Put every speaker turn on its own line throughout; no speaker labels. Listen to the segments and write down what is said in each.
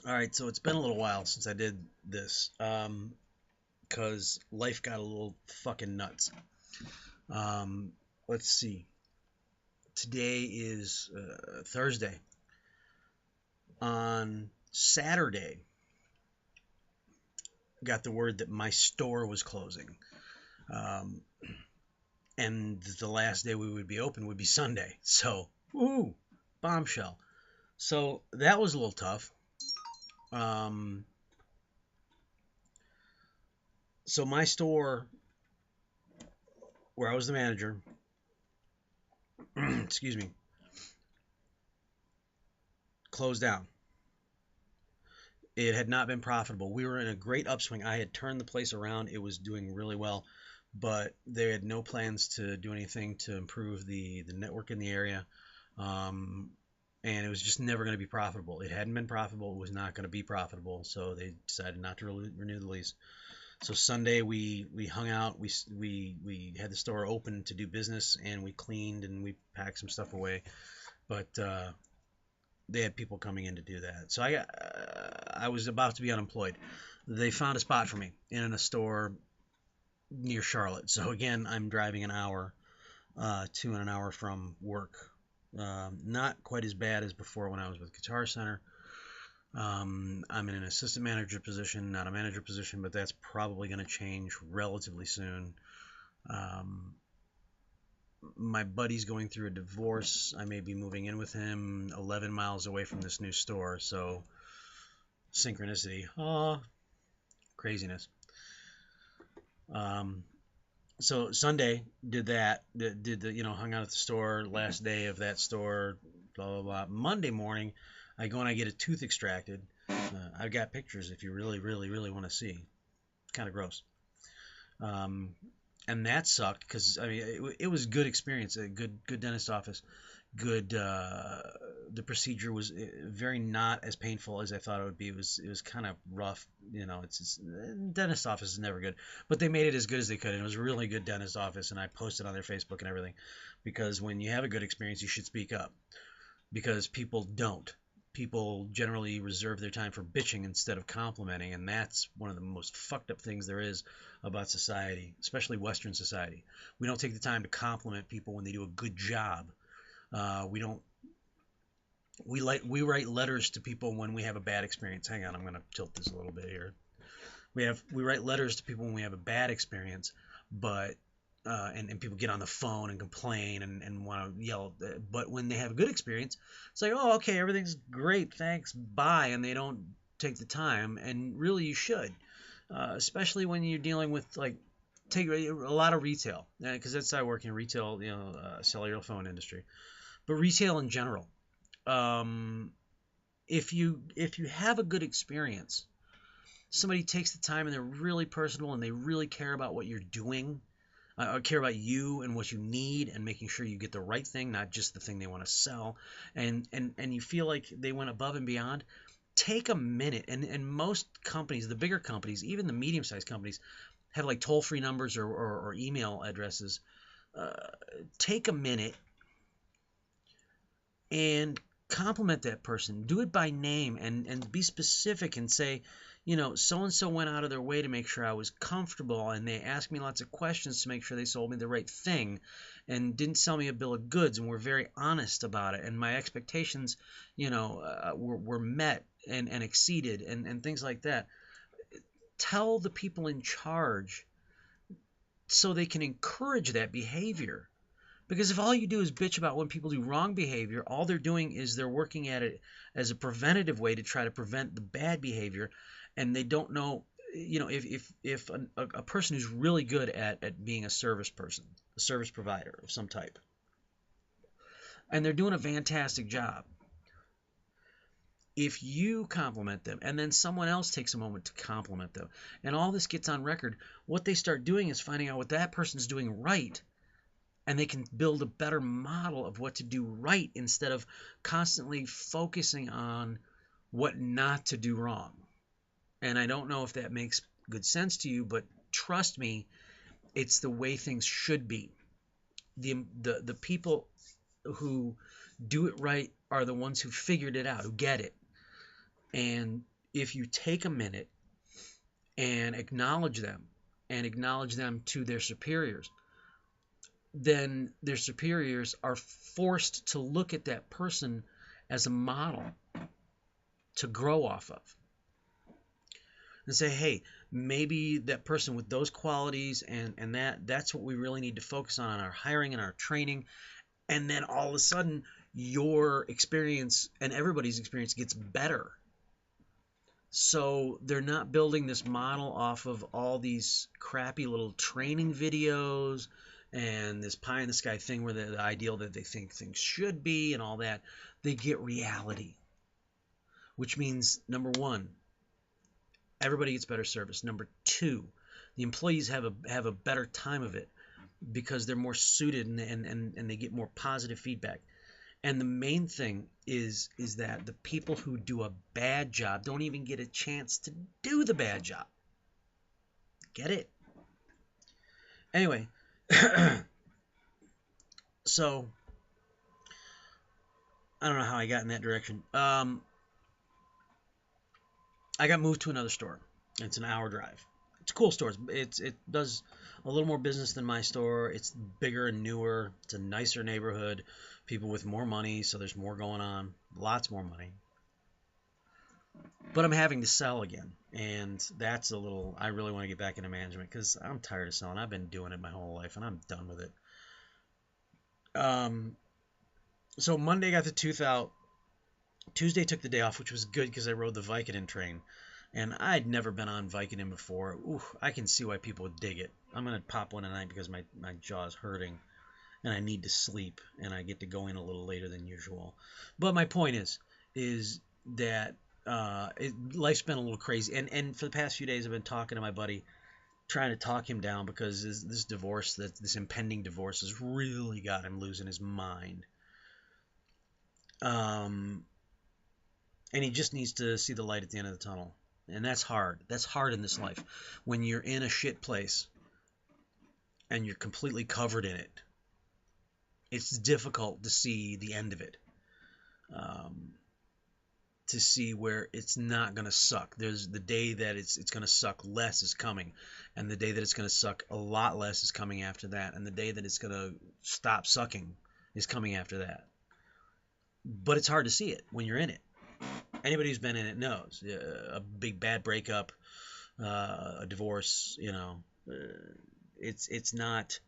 All right, so it's been a little while since I did this, because life got a little fucking nuts. Um, let's see. Today is Thursday. On Saturday, got the word that my store was closing, um, and the last day we would be open would be Sunday. So, woohoo, bombshell. So that was a little tough. Um, so my store, where I was the manager, excuse me, closed down. It had not been profitable. We were in a great upswing. I had turned the place around. It was doing really well, but they had no plans to do anything to improve the network in the area. Um, and it was just never going to be profitable. It hadn't been profitable. It was not going to be profitable. So they decided not to renew the lease. So Sunday we hung out. We had the store open to do business, and we cleaned and we packed some stuff away. But they had people coming in to do that. So I was about to be unemployed. They found a spot for me in a store near Charlotte. So again, I'm driving an hour to and an hour from work. Not quite as bad as before when I was with Guitar Center. I'm in an assistant manager position, not a manager position, but that's probably going to change relatively soon. Um, my buddy's going through a divorce. I may be moving in with him 11 miles away from this new store. So synchronicity. Craziness. Um, so Sunday did that. Did the hung out at the store last day of that store. Blah blah blah. Monday morning, I go and I get a tooth extracted. I've got pictures if you really really really want to see. Kind of gross. Um, and that sucked because I mean it was good experience. A good dentist office. Good. The procedure was very not as painful as I thought it would be. It was kind of rough. It's dentist office is never good, but they made it as good as they could, and it was a really good dentist office. And I posted on their Facebook and everything, because when you have a good experience, you should speak up, because people don't. People generally reserve their time for bitching instead of complimenting, and that's one of the most fucked up things there is about society, especially Western society. We don't take the time to compliment people when they do a good job. We don't. We write letters to people when we have a bad experience. Hang on, I'm gonna tilt this a little bit here. We write letters to people when we have a bad experience, but and people get on the phone and complain and want to yell. But when they have a good experience, it's like, oh, okay, everything's great, thanks, bye, and they don't take the time. And really, you should, especially when you're dealing with like take a lot of retail, because that's I work in retail, cellular phone industry, but retail in general. Um, if you have a good experience, somebody takes the time and they're really personal and they really care about what you're doing, care about you and what you need, and making sure you get the right thing, not just the thing they want to sell, and you feel like they went above and beyond. Take a minute, and most companies, the bigger companies, even the medium-sized companies, have like toll-free numbers or email addresses. Uh, Take a minute and compliment that person. Do it by name, and be specific and say, so and so went out of their way to make sure I was comfortable, and they asked me lots of questions to make sure they sold me the right thing, and didn't sell me a bill of goods, and were very honest about it, and my expectations, were met and exceeded, and things like that. Tell the people in charge so they can encourage that behavior. Because if all you do is bitch about when people do wrong behavior, all they're doing is they're working at it as a preventative way to try to prevent the bad behavior, and they don't know, if a person who's really good at being a service person, a service provider of some type, and they're doing a fantastic job, if you compliment them and then someone else takes a moment to compliment them, and all this gets on record, what they start doing is finding out what that person's doing right, and they can build a better model of what to do right instead of constantly focusing on what not to do wrong. And I don't know if that makes good sense to you, but trust me, it's the way things should be. The people who do it right are the ones who figured it out, who get it. And if you take a minute and acknowledge them to their superiors, then their superiors are forced to look at that person as a model to grow off of and say, hey, maybe that person with those qualities and that's what we really need to focus on in our hiring and our training. And then all of a sudden your experience and everybody's experience gets better. So they're not building this model off of all these crappy little training videos and this pie in the sky thing where the ideal that they think things should be and all that. They get reality, which means, number one, everybody gets better service. Number two, the employees have a better time of it because they're more suited and they get more positive feedback. And the main thing is that the people who do a bad job don't even get a chance to do the bad job. Get it? Anyway, so I don't know how I got in that direction. I got moved to another store. It's an hour drive. It's a cool store. It does a little more business than my store. It's bigger and newer. It's a nicer neighborhood. People with more money, so there's more going on. Lots more money. But I'm having to sell again, and that's a little. I really want to get back into management because I'm tired of selling. I've been doing it my whole life, and I'm done with it. So Monday got the tooth out. Tuesday took the day off, which was good because I rode the Vicodin train. And I'd never been on Vicodin before. Ooh, I can see why people would dig it. I'm going to pop one tonight because my jaw is hurting. And I need to sleep. And I get to go in a little later than usual. But my point is that life's been a little crazy. And for the past few days, I've been talking to my buddy, trying to talk him down because this divorce, this impending divorce has really got him losing his mind. And he just needs to see the light at the end of the tunnel. And that's hard. That's hard in this life. When you're in a shit place and you're completely covered in it, it's difficult to see the end of it. To see where it's not going to suck. There's the day that it's going to suck less is coming. And the day that it's going to suck a lot less is coming after that. And the day that it's going to stop sucking is coming after that. But it's hard to see it when you're in it. Anybody who's been in it knows. A big bad breakup, a divorce, it's not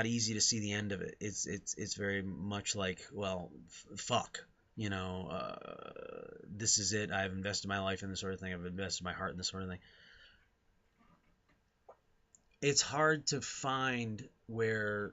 easy to see the end of it. It's very much like, well, fuck, this is it. I've invested my life in this sort of thing. I've invested my heart in this sort of thing. It's hard to find where,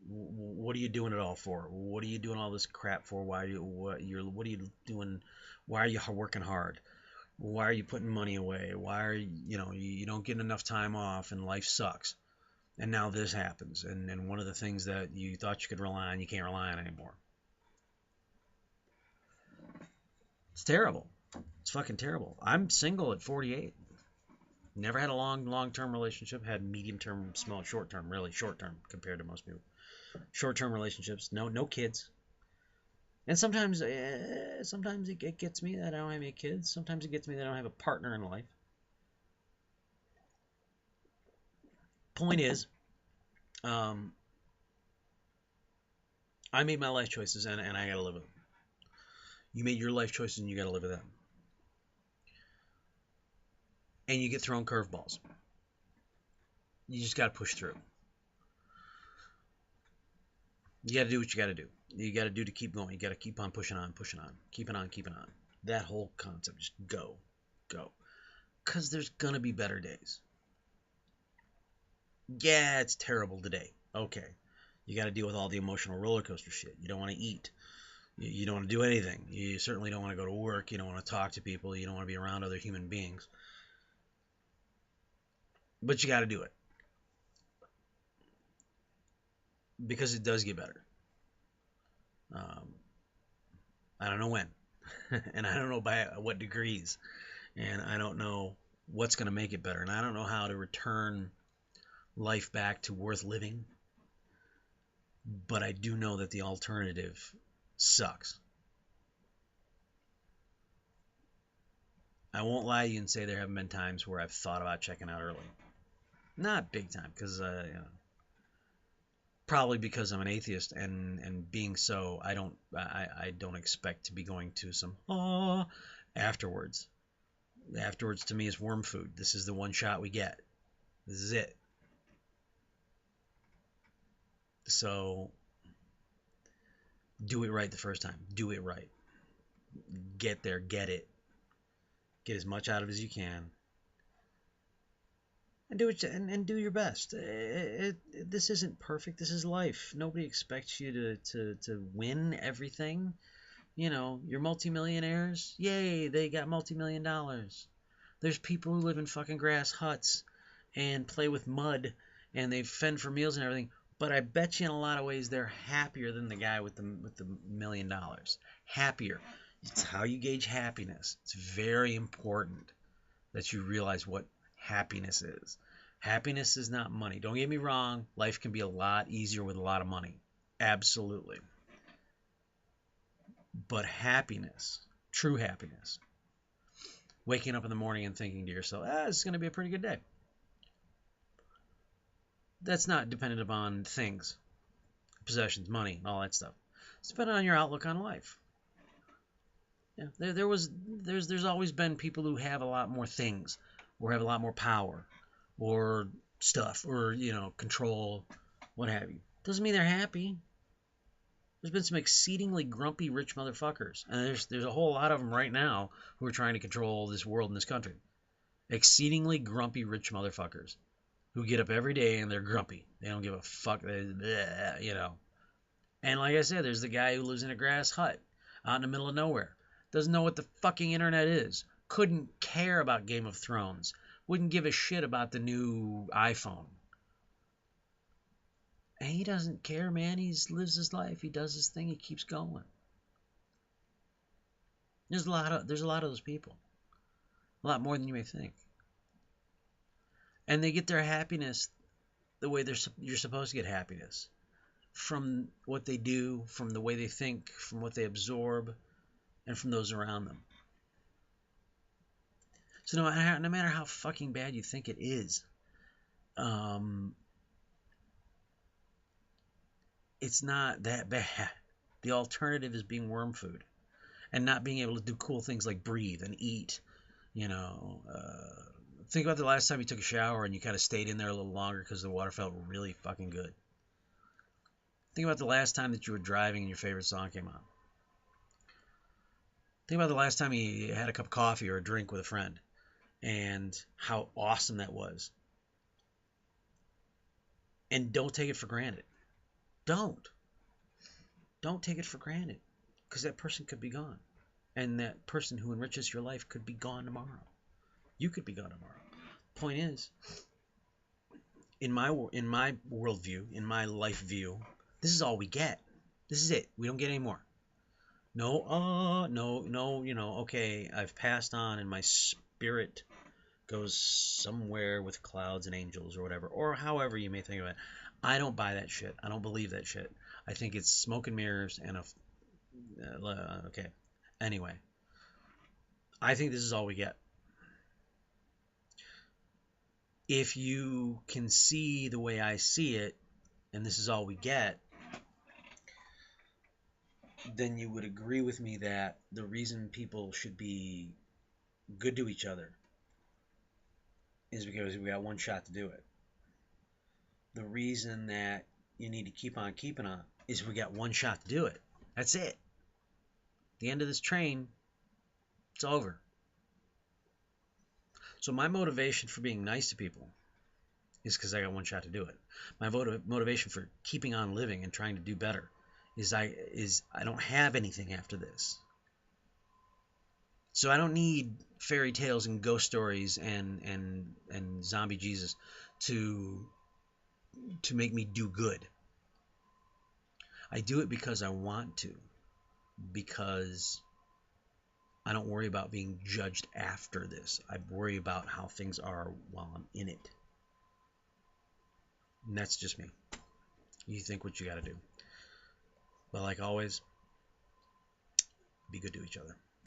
what are you doing it all for? What are you doing all this crap for? What are you doing? Why are you working hard? Why are you putting money away? Why are you don't get enough time off and life sucks. And now this happens. And one of the things that you thought you could rely on, you can't rely on anymore. It's terrible. It's fucking terrible. I'm single at 48. Never had a long-term relationship. Had medium-term, short-term, really short-term compared to most people. Short-term relationships, no kids. And sometimes it gets me that I don't have any kids. Sometimes it gets me that I don't have a partner in life. Point is, I made my life choices and I gotta live with them. You made your life choices and you gotta live with them. And you get thrown curveballs. You just gotta push through. You got to do what you got to do. You got to do to keep going. You got to keep on pushing on, keeping on. That whole concept, just go. Because there's going to be better days. Yeah, it's terrible today. Okay. You got to deal with all the emotional roller coaster shit. You don't want to eat. You don't want to do anything. You certainly don't want to go to work. You don't want to talk to people. You don't want to be around other human beings. But you got to do it. Because it does get better. I don't know when. And I don't know by what degrees. And I don't know what's going to make it better. And I don't know how to return life back to worth living. But I do know that the alternative sucks. I won't lie to you and say there haven't been times where I've thought about checking out early. Not big time, because probably because I'm an atheist, and being so, I don't expect to be going to some afterwards. Afterwards to me is worm food. This is the one shot we get. This is it. So do it right the first time. Do it right. Get there. Get it. Get as much out of it as you can. And do it and do your best. This isn't perfect. This is life. Nobody expects you to win everything. You know, you're multimillionaires. Yay, they got multi-million dollars. There's people who live in fucking grass huts and play with mud and they fend for meals and everything. But I bet you in a lot of ways they're happier than the guy with the $1 million. Happier. It's how you gauge happiness. It's very important that you realize what happiness is. Happiness is not money. Don't get me wrong. Life can be a lot easier with a lot of money. Absolutely. But happiness, true happiness, waking up in the morning and thinking to yourself, this is going to be a pretty good day. That's not dependent upon things, possessions, money, all that stuff. It's dependent on your outlook on life. Yeah, there's always been people who have a lot more things, or have a lot more power, or stuff, or control, what have you. Doesn't mean they're happy. There's been some exceedingly grumpy rich motherfuckers, and there's a whole lot of them right now who are trying to control this world and this country. Exceedingly grumpy rich motherfuckers who get up every day and they're grumpy. They don't give a fuck. And like I said, there's the guy who lives in a grass hut out in the middle of nowhere. Doesn't know what the fucking internet is. Couldn't care about Game of Thrones. Wouldn't give a shit about the new iPhone. And he doesn't care, man. He lives his life. He does his thing. He keeps going. There's a lot of those people. A lot more than you may think. And they get their happiness the way you're supposed to get happiness. From what they do, from the way they think, from what they absorb, and from those around them. So no matter how fucking bad you think it is, it's not that bad. The alternative is being worm food and not being able to do cool things like breathe and eat. Think about the last time you took a shower and you kind of stayed in there a little longer because the water felt really fucking good. Think about the last time that you were driving and your favorite song came on. Think about the last time you had a cup of coffee or a drink with a friend and how awesome that was. And don't take it for granted. Don't take it for granted, because that person could be gone, and that person who enriches your life could be gone tomorrow. You could be gone tomorrow. Point is, in my worldview, in my life view, this is all we get. This is it. We don't get any more. No, okay, I've passed on and my spirit goes somewhere with clouds and angels or whatever, or however you may think of it. I don't buy that shit. I don't believe that shit. I think it's smoke and mirrors and okay. Anyway, I think this is all we get. If you can see the way I see it, and this is all we get, then you would agree with me that the reason people should be good to each other is because we got one shot to do it. The reason that you need to keep on keeping on is we got one shot to do it. That's it. The end of this train, it's over. So my motivation for being nice to people is because I got one shot to do it. My motivation for keeping on living and trying to do better is I don't have anything after this. So I don't need fairy tales and ghost stories and zombie Jesus to make me do good. I do it because I want to, because I don't worry about being judged after this. I worry about how things are while I'm in it. And that's just me. You think what you got to do. But like always, be good to each other.